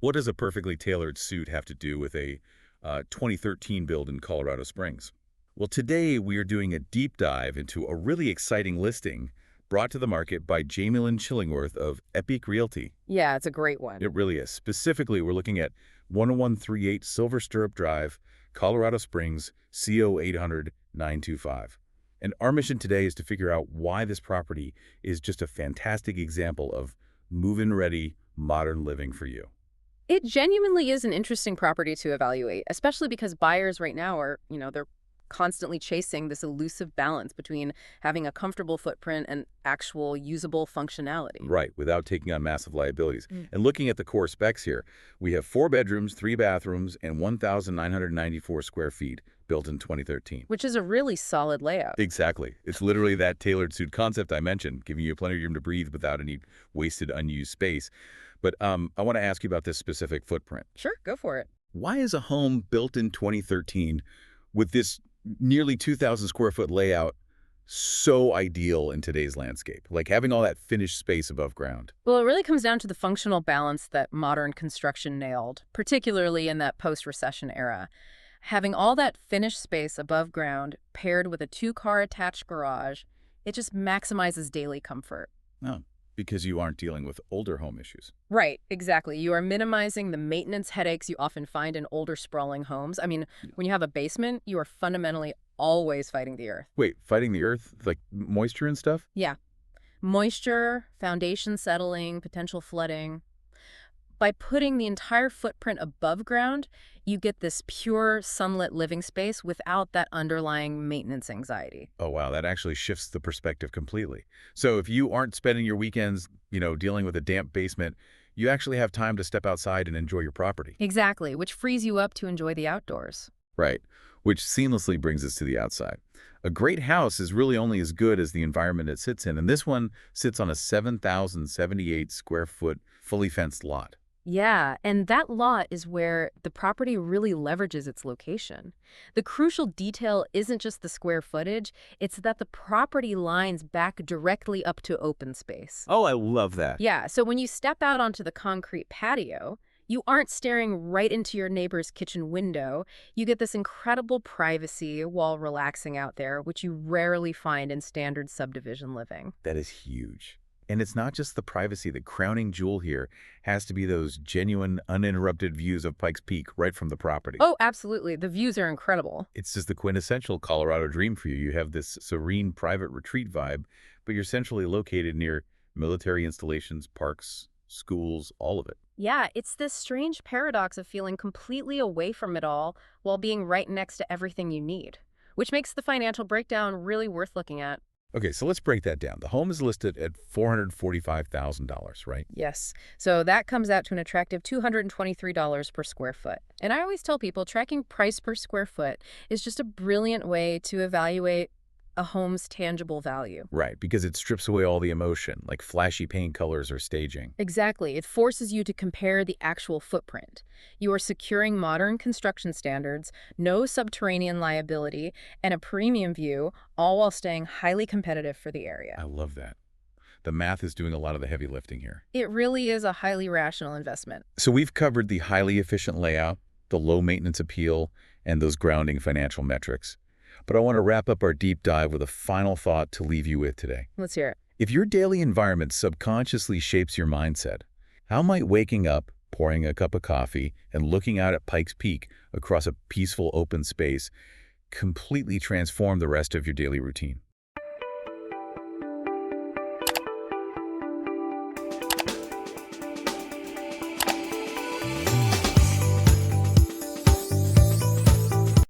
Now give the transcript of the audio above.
What does a perfectly tailored suit have to do with a 2013 build in Colorado Springs? Well, today we are doing a deep dive into a really exciting listing brought to the market by Jamielyn Chillingworth of Epique Realty. Yeah, it's a great one. It really is. Specifically, we're looking at 10138 Silver Stirrup Drive, Colorado Springs, CO 800 925. And our mission today is to figure out why this property is just a fantastic example of move-in ready, modern living for you. It genuinely is an interesting property to evaluate, especially because buyers right now are, they're constantly chasing this elusive balance between having a comfortable footprint and actual usable functionality. Right, without taking on massive liabilities. Mm. And looking at the core specs here, we have 4 bedrooms, 3 bathrooms, and 1,994 square feet built in 2013. Which is a really solid layout. Exactly. It's literally that tailored suit concept I mentioned, giving you plenty of room to breathe without any wasted, unused space. But I want to ask you about this specific footprint. Sure, go for it. Why is a home built in 2013 with this nearly 2,000 square foot layout so ideal in today's landscape? Like having all that finished space above ground. Well, it really comes down to the functional balance that modern construction nailed, particularly in that post-recession era. Having all that finished space above ground paired with a 2-car attached garage, it just maximizes daily comfort. Oh, because you aren't dealing with older home issues. Right, exactly. You are minimizing the maintenance headaches you often find in older sprawling homes. I mean, when you have a basement, you are fundamentally always fighting the earth. Wait, fighting the earth? Like moisture and stuff? Yeah. Moisture, foundation settling, potential flooding. By putting the entire footprint above ground, you get this pure sunlit living space without that underlying maintenance anxiety. Oh, wow, that actually shifts the perspective completely. So if you aren't spending your weekends, dealing with a damp basement, you actually have time to step outside and enjoy your property. Exactly, which frees you up to enjoy the outdoors. Right, which seamlessly brings us to the outside. A great house is really only as good as the environment it sits in, and this one sits on a 7,078 square foot fully fenced lot. Yeah, and that lot is where the property really leverages its location. The crucial detail isn't just the square footage, it's that the property lines back directly up to open space. Oh, I love that. Yeah, so when you step out onto the concrete patio, you aren't staring right into your neighbor's kitchen window. You get this incredible privacy while relaxing out there, which you rarely find in standard subdivision living. That is huge. And it's not just the privacy. The crowning jewel here has to be those genuine, uninterrupted views of Pikes Peak right from the property. Oh, absolutely. The views are incredible. It's just the quintessential Colorado dream for you. You have this serene private retreat vibe, but you're centrally located near military installations, parks, schools, all of it. Yeah, it's this strange paradox of feeling completely away from it all while being right next to everything you need, which makes the financial breakdown really worth looking at. Okay, so let's break that down. The home is listed at $445,000, right? Yes. So that comes out to an attractive $223 per square foot. And I always tell people tracking price per square foot is just a brilliant way to evaluate a home's tangible value. Right, because it strips away all the emotion, like flashy paint colors or staging. Exactly. It forces you to compare the actual footprint. You are securing modern construction standards, no subterranean liability, and a premium view, all while staying highly competitive for the area. I love that. The math is doing a lot of the heavy lifting here. It really is a highly rational investment. So we've covered the highly efficient layout, the low maintenance appeal, and those grounding financial metrics. But I want to wrap up our deep dive with a final thought to leave you with today. Let's hear it. If your daily environment subconsciously shapes your mindset, how might waking up, pouring a cup of coffee, and looking out at Pikes Peak across a peaceful open space completely transform the rest of your daily routine?